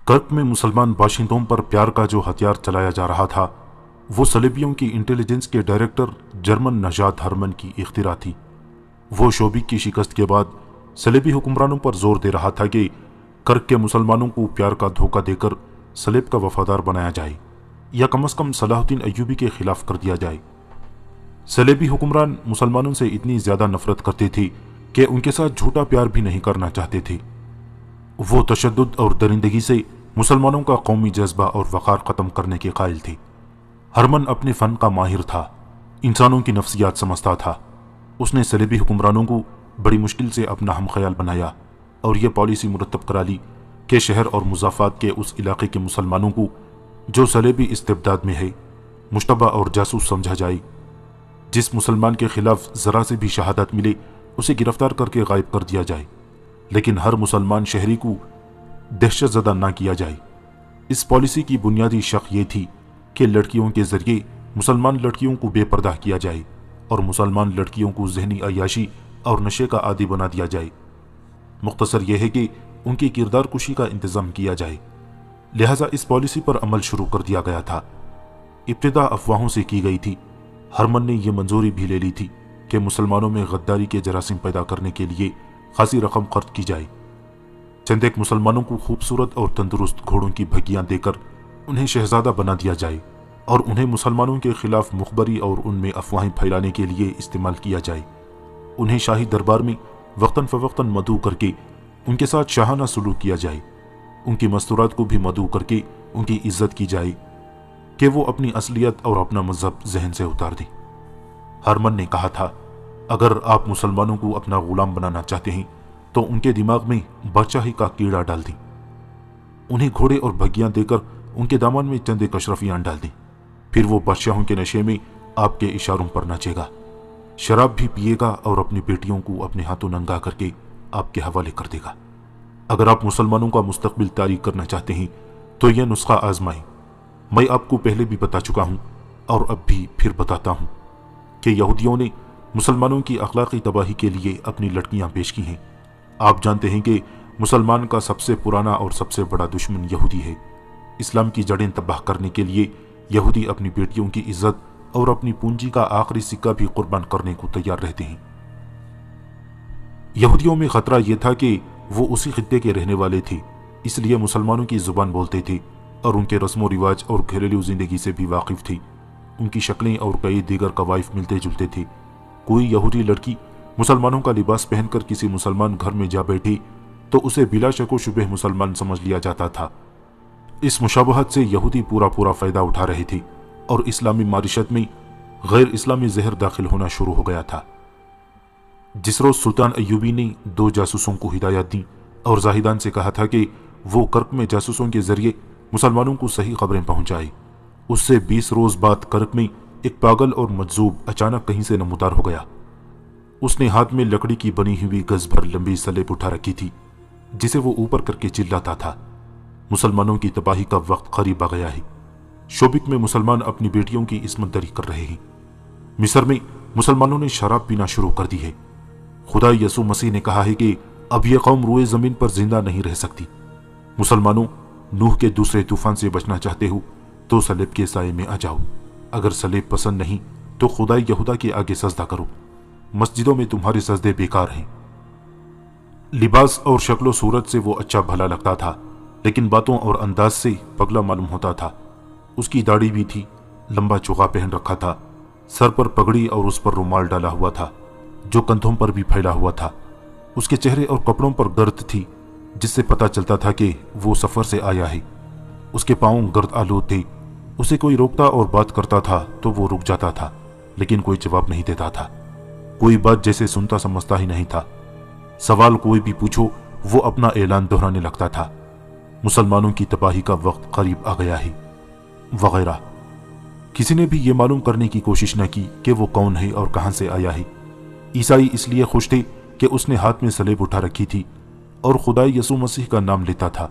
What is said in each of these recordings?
کرک میں مسلمان باشندوں پر پیار کا جو ہتھیار چلایا جا رہا تھا وہ صلیبیوں کی انٹیلیجنس کے ڈائریکٹر جرمن نژاد ہرمن کی اختراع تھی۔ وہ شوبک کی شکست کے بعد صلیبی حکمرانوں پر زور دے رہا تھا کہ کرک کے مسلمانوں کو پیار کا دھوکہ دے کر صلیب کا وفادار بنایا جائے یا کم از کم صلاح الدین ایوبی کے خلاف کر دیا جائے۔ صلیبی حکمران مسلمانوں سے اتنی زیادہ نفرت کرتے تھے کہ ان کے ساتھ جھوٹا پیار بھی نہیں کرنا چاہتے تھے۔ وہ تشدد اور درندگی سے مسلمانوں کا قومی جذبہ اور وقار ختم کرنے کے قائل تھے۔ ہرمن اپنے فن کا ماہر تھا، انسانوں کی نفسیات سمجھتا تھا۔ اس نے صلیبی حکمرانوں کو بڑی مشکل سے اپنا ہم خیال بنایا اور یہ پالیسی مرتب کرا لی کہ شہر اور مضافات کے اس علاقے کے مسلمانوں کو جو صلیبی استبداد میں ہے مشتبہ اور جاسوس سمجھا جائے۔ جس مسلمان کے خلاف ذرا سے بھی شہادت ملے اسے گرفتار کر کے غائب کر دیا جائے، لیکن ہر مسلمان شہری کو دہشت زدہ نہ کیا جائے۔ اس پالیسی کی بنیادی شق یہ تھی کہ لڑکیوں کے ذریعے مسلمان لڑکیوں کو بے پردہ کیا جائے اور مسلمان لڑکیوں کو ذہنی عیاشی اور نشے کا عادی بنا دیا جائے۔ مختصر یہ ہے کہ ان کی کردار کشی کا انتظام کیا جائے، لہذا اس پالیسی پر عمل شروع کر دیا گیا تھا۔ ابتدا افواہوں سے کی گئی تھی۔ ہرمن نے یہ منظوری بھی لے لی تھی کہ مسلمانوں میں غداری کے جراثیم پیدا کرنے کے لیے خاصی رقم خرچ کی جائے۔ چند ایک مسلمانوں کو خوبصورت اور تندرست گھوڑوں کی بھگیاں دے کر انہیں شہزادہ بنا دیا جائے اور انہیں مسلمانوں کے خلاف مخبری اور ان میں افواہیں پھیلانے کے لیے استعمال کیا جائے۔ انہیں شاہی دربار میں وقتاً فوقتاً مدعو کر کے ان کے ساتھ شاہانہ سلوک کیا جائے۔ ان کی مستورات کو بھی مدعو کر کے ان کی عزت کی جائے کہ وہ اپنی اصلیت اور اپنا مذہب ذہن سے اتار دیں۔ ہرمن نے کہا تھا، اگر آپ مسلمانوں کو اپنا غلام بنانا چاہتے ہیں تو ان کے دماغ میں بادشاہی کا کیڑا ڈال دیں۔ انہیں گھوڑے اور بھگیاں دے کر ان کے دامن میں چند ایک اشرفیاں ڈال دیں، پھر وہ بادشاہوں کے نشے میں آپ کے اشاروں پر ناچے گا، شراب بھی پیے گا اور اپنی بیٹیوں کو اپنے ہاتھوں ننگا کر کے آپ کے حوالے کر دے گا۔ اگر آپ مسلمانوں کا مستقبل تاریک کرنا چاہتے ہیں تو یہ نسخہ آزمائیں۔ میں آپ کو پہلے بھی بتا چکا ہوں اور اب بھی پھر بتاتا ہوں کہ یہودیوں نے مسلمانوں کی اخلاقی تباہی کے لیے اپنی لڑکیاں پیش کی ہیں۔ آپ جانتے ہیں کہ مسلمان کا سب سے پرانا اور سب سے بڑا دشمن یہودی ہے۔ اسلام کی جڑیں تباہ کرنے کے لیے یہودی اپنی بیٹیوں کی عزت اور اپنی پونجی کا آخری سکہ بھی قربان کرنے کو تیار رہتے ہیں۔ یہودیوں میں خطرہ یہ تھا کہ وہ اسی خطے کے رہنے والے تھے، اس لیے مسلمانوں کی زبان بولتے تھے اور ان کے رسم و رواج اور گھریلو زندگی سے بھی واقف تھے۔ ان کی شکلیں اور کئی دیگر قوائف ملتے جلتے تھے۔ کوئی یہودی لڑکی مسلمانوں کا لباس پہن کر کسی مسلمان گھر میں جا بیٹھی تو اسے بلا شک و شبہ مسلمان سمجھ لیا جاتا تھا۔ اس مشابہت سے یہودی پورا فائدہ اٹھا رہے تھے اور اسلامی معیشت میں غیر اسلامی زہر داخل ہونا شروع ہو گیا تھا۔ جس روز سلطان ایوبی نے 2 جاسوسوں کو ہدایت دی اور زاہدان سے کہا تھا کہ وہ کرک میں جاسوسوں کے ذریعے مسلمانوں کو صحیح خبریں پہنچائے، اس سے 20 روز بعد کرک میں ایک پاگل اور مجذوب اچانک کہیں سے نمودار ہو گیا۔ اس نے ہاتھ میں لکڑی کی بنی ہوئی گز بھر لمبی سلیب اٹھا رکھی تھی جسے وہ اوپر کر کے چلاتا تھا، مسلمانوں کی تباہی کا وقت قریب آ گیا ہے۔ شوبک میں مسلمان اپنی بیٹیوں کی عصمت دری کر رہے ہیں۔ مصر میں مسلمانوں نے شراب پینا شروع کر دی ہے۔ خدا یسوع مسیح نے کہا ہے کہ اب یہ قوم روئے زمین پر زندہ نہیں رہ سکتی۔ مسلمانوں، نوح کے دوسرے طوفان سے بچنا چاہتے ہو تو صلیب کے سائے میں آ جاؤ، اگر صلیب پسند نہیں تو خدا یہودا کے آگے سجدہ کرو، مسجدوں میں تمہارے سجدے بیکار ہیں۔ لباس اور شکل و صورت سے وہ اچھا بھلا لگتا تھا، لیکن باتوں اور انداز سے پگلا معلوم ہوتا تھا۔ اس کی داڑھی بھی تھی، لمبا چوغا پہن رکھا تھا، سر پر پگڑی اور اس پر رومال ڈالا ہوا تھا جو کندھوں پر بھی پھیلا ہوا تھا۔ اس کے چہرے اور کپڑوں پر گرد تھی جس سے پتہ چلتا تھا کہ وہ سفر سے آیا ہے۔ اس کے پاؤں گرد آلود تھے۔ اسے کوئی روکتا اور بات کرتا تھا تو وہ رک جاتا تھا، لیکن کوئی جواب نہیں دیتا تھا۔ کوئی بات جیسے سنتا سمجھتا ہی نہیں تھا۔ سوال کوئی بھی پوچھو وہ اپنا اعلان دہرانے لگتا تھا، مسلمانوں کی تباہی کا وقت قریب آ گیا ہے، وغیرہ۔ کسی نے بھی یہ معلوم کرنے کی کوشش نہ کی کہ وہ کون ہے اور کہاں سے آیا ہے۔ عیسائی اس لیے خوش تھے کہ اس نے ہاتھ میں صلیب اٹھا رکھی تھی اور خدا یسوع مسیح کا نام لیتا تھا۔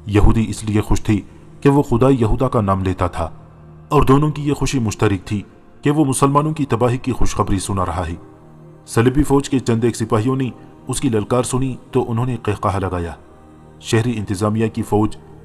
یہودی اس لیے خوش تھے کہ وہ خدا یہودا کا نام لیتا تھا، اور دونوں کی یہ خوشی مشترک تھی کہ وہ مسلمانوں کی تباہی کی خوشخبری سنا رہا ہے۔ صلیبی فوج کے چند ایک سپاہیوں نے اس کی للکار سنی تو انہوں نے قہقہہ لگایا۔ شہری انتظامیہ کی فوج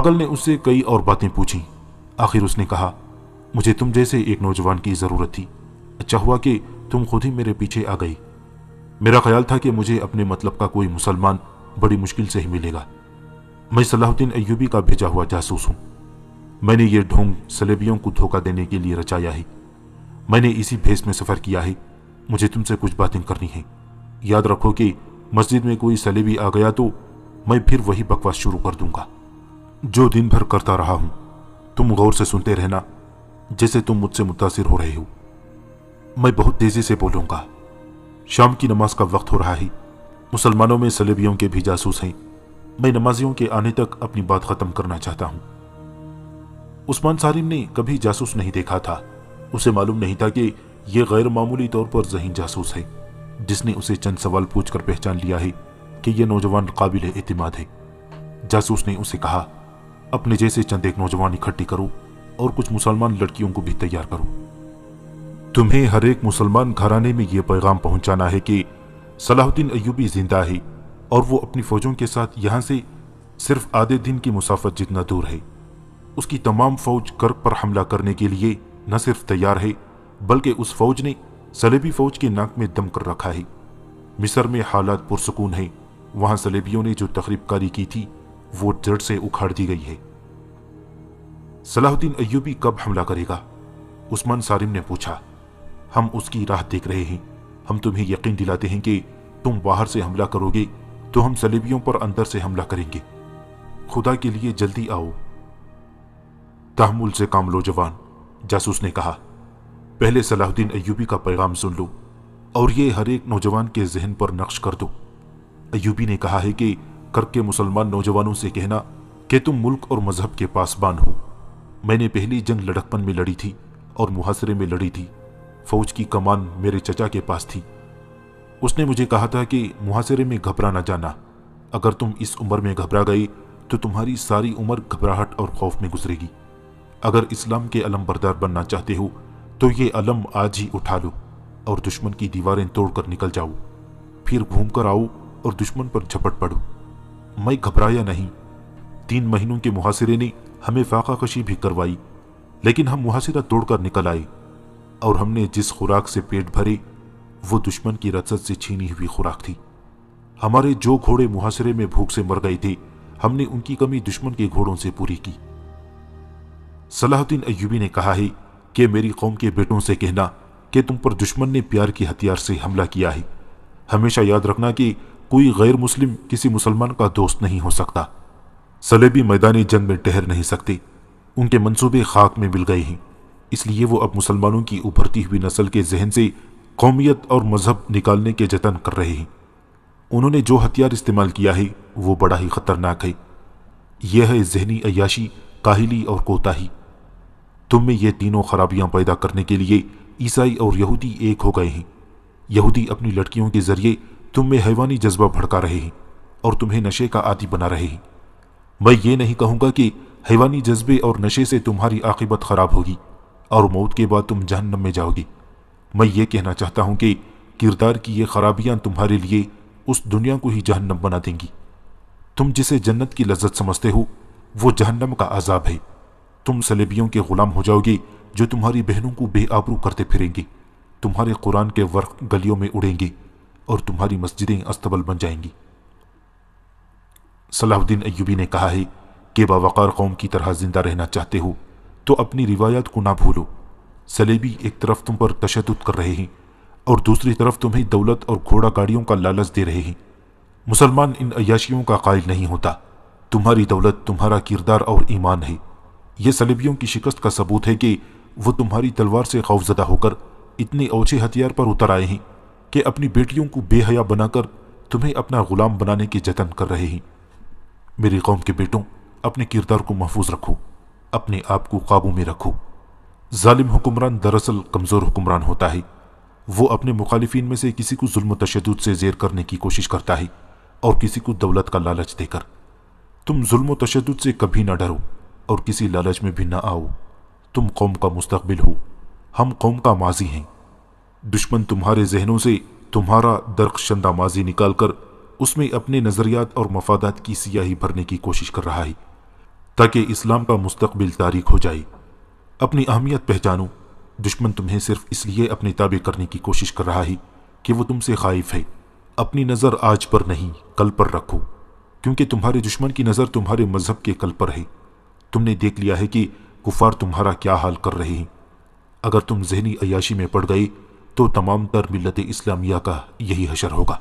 پاگل نے اس سے کئی اور باتیں پوچھیں۔ آخر اس نے کہا، مجھے تم جیسے ایک نوجوان کی ضرورت تھی، اچھا ہوا کہ تم خود ہی میرے پیچھے آ گئی۔ میرا خیال تھا کہ مجھے اپنے مطلب کا کوئی مسلمان بڑی مشکل سے ہی ملے گا۔ میں صلاح الدین ایوبی کا بھیجا ہوا جاسوس ہوں۔ میں نے یہ ڈھونگ صلیبیوں کو دھوکہ دینے کے لیے رچایا ہے۔ میں نے اسی بھیس میں سفر کیا ہے۔ مجھے تم سے کچھ باتیں کرنی ہیں۔ یاد رکھو کہ مسجد میں کوئی صلیبی آ گیا تو میں پھر وہی بکواس شروع کر دوں گا جو دن بھر کرتا رہا ہوں۔ تم غور سے سنتے رہنا جیسے تم مجھ سے متاثر ہو رہے ہو۔ میں بہت تیزی سے بولوں گا۔ شام کی نماز کا وقت ہو رہا ہے۔ مسلمانوں میں صلیبیوں کے بھی جاسوس ہیں۔ میں نمازیوں کے آنے تک اپنی بات ختم کرنا چاہتا ہوں۔ عثمان صارم نے کبھی جاسوس نہیں دیکھا تھا۔ اسے معلوم نہیں تھا کہ یہ غیر معمولی طور پر ذہین جاسوس ہے جس نے اسے چند سوال پوچھ کر پہچان لیا ہے کہ یہ نوجوان قابل اعتماد ہے۔ جاسوس نے اسے کہا، اپنے جیسے چند ایک نوجوان اکٹھی کرو اور کچھ مسلمان لڑکیوں کو بھی تیار کرو۔ تمہیں ہر ایک مسلمان گھرانے میں یہ پیغام پہنچانا ہے کہ صلاح الدین ایوبی زندہ ہے اور وہ اپنی فوجوں کے ساتھ یہاں سے صرف آدھے دن کی مسافت جتنا دور ہے۔ اس کی تمام فوج کرک پر حملہ کرنے کے لیے نہ صرف تیار ہے بلکہ اس فوج نے صلیبی فوج کے ناک میں دم کر رکھا ہے۔ مصر میں حالات پرسکون ہیں۔ وہاں صلیبیوں نے جو تخریب کاری کی تھی وہ جڑ سے اکھاڑ دی گئی ہے۔ صلاح الدین ایوبی کب حملہ کرے گا؟ عثمان صارم نے پوچھا۔ ہم اس کی راہ دیکھ رہے ہیں۔ ہم تمہیں یقین دلاتے ہیں کہ تم باہر سے حملہ کرو گے تو ہم صلیبیوں پر اندر سے حملہ کریں گے۔ خدا کے لیے جلدی آؤ۔ تحمل سے کام لو جوان، جاسوس نے کہا۔ پہلے صلاح الدین ایوبی کا پیغام سن لو اور یہ ہر ایک نوجوان کے ذہن پر نقش کر دو۔ ایوبی نے کہا ہے کہ کرک کے مسلمان نوجوانوں سے کہنا کہ تم ملک اور مذہب کے پاسبان ہو۔ میں نے پہلی جنگ لڑکپن میں لڑی تھی اور محاصرے میں لڑی تھی۔ فوج کی کمان میرے چچا کے پاس تھی۔ اس نے مجھے کہا تھا کہ محاصرے میں گھبرا نہ جانا۔ اگر تم اس عمر میں گھبرا گئے تو تمہاری ساری عمر گھبراہٹ اور خوف میں گزرے گی۔ اگر اسلام کے علم بردار بننا چاہتے ہو تو یہ علم آج ہی اٹھا لو اور دشمن کی دیواریں توڑ کر نکل جاؤ۔ پھر گھوم کر آؤ اور دشمن پر جھپٹ پڑو۔ میں گھبرایا نہیں۔ 3 مہینوں کے محاصرے نے ہمیں فاقہ کشی بھی کروائی، لیکن ہم محاصرہ توڑ کر نکل آئے اور ہم نے جس خوراک سے پیٹ بھرے وہ دشمن کی رسد سے چھینی ہوئی خوراک تھی۔ ہمارے جو گھوڑے محاصرے میں بھوک سے مر گئے تھے ہم نے ان کی کمی دشمن کے گھوڑوں سے پوری کی۔ صلاح الدین ایوبی نے کہا ہے کہ میری قوم کے بیٹوں سے کہنا کہ تم پر دشمن نے پیار کے ہتھیار سے حملہ کیا ہے۔ ہمیشہ یاد رکھنا کہ کوئی غیر مسلم کسی مسلمان کا دوست نہیں ہو سکتا۔ صلیبی میدانی جنگ میں ٹہر نہیں سکتے۔ ان کے منصوبے خاک میں مل گئے ہیں، اس لیے وہ اب مسلمانوں کی ابھرتی ہوئی نسل کے ذہن سے قومیت اور مذہب نکالنے کے جتن کر رہے ہیں۔ انہوں نے جو ہتھیار استعمال کیا ہے وہ بڑا ہی خطرناک ہے۔ یہ ہے ذہنی عیاشی، کاہلی اور کوتاہی۔ تم میں یہ تینوں خرابیاں پیدا کرنے کے لیے عیسائی اور یہودی ایک ہو گئے ہیں۔ یہودی اپنی لڑکیوں کے ذریعے تم میں حیوانی جذبہ بھڑکا رہے ہیں اور تمہیں نشے کا عادی بنا رہے ہیں۔ میں یہ نہیں کہوں گا کہ حیوانی جذبے اور نشے سے تمہاری عاقبت خراب ہوگی اور موت کے بعد تم جہنم میں جاؤ گی۔ میں یہ کہنا چاہتا ہوں کہ کردار کی یہ خرابیاں تمہارے لیے اس دنیا کو ہی جہنم بنا دیں گی۔ تم جسے جنت کی لذت سمجھتے ہو وہ جہنم کا عذاب ہے۔ تم صلیبیوں کے غلام ہو جاؤ گے جو تمہاری بہنوں کو بے آبرو کرتے پھریں گے۔ تمہارے قرآن کے ورق گلیوں میں اڑیں گے اور تمہاری مسجدیں استبل بن جائیں گی۔ صلاح الدین ایوبی نے کہا ہے کہ باوقار قوم کی طرح زندہ رہنا چاہتے ہو تو اپنی روایات کو نہ بھولو۔ صلیبی ایک طرف تم پر تشدد کر رہے ہیں اور دوسری طرف تمہیں دولت اور گھوڑا گاڑیوں کا لالچ دے رہے ہیں۔ مسلمان ان عیاشیوں کا قائل نہیں ہوتا۔ تمہاری دولت تمہارا کردار اور ایمان ہے۔ یہ صلیبیوں کی شکست کا ثبوت ہے کہ وہ تمہاری تلوار سے خوفزدہ ہو کر اتنے اوچھے ہتھیار پر اتر آئے ہیں کہ اپنی بیٹیوں کو بے حیا بنا کر تمہیں اپنا غلام بنانے کے جتن کر رہے ہیں۔ میری قوم کے بیٹوں، اپنے کردار کو محفوظ رکھو، اپنے آپ کو قابو میں رکھو۔ ظالم حکمران دراصل کمزور حکمران ہوتا ہے۔ وہ اپنے مخالفین میں سے کسی کو ظلم و تشدد سے زیر کرنے کی کوشش کرتا ہے اور کسی کو دولت کا لالچ دے کر۔ تم ظلم و تشدد سے کبھی نہ ڈرو اور کسی لالچ میں بھی نہ آؤ۔ تم قوم کا مستقبل ہو، ہم قوم کا ماضی ہیں۔ دشمن تمہارے ذہنوں سے تمہارا درخشندہ ماضی نکال کر اس میں اپنے نظریات اور مفادات کی سیاہی بھرنے کی کوشش کر رہا ہے تاکہ اسلام کا مستقبل تاریک ہو جائے۔ اپنی اہمیت پہچانو، دشمن تمہیں صرف اس لیے اپنے تابع کرنے کی کوشش کر رہا ہے کہ وہ تم سے خائف ہے۔ اپنی نظر آج پر نہیں کل پر رکھو، کیونکہ تمہارے دشمن کی نظر تمہارے مذہب کے کل پر ہے۔ تم نے دیکھ لیا ہے کہ کفار تمہارا کیا حال کر رہے ہیں۔ اگر تم ذہنی عیاشی میں پڑ گئے تو تمام تر ملت اسلامیہ کا یہی حشر ہوگا۔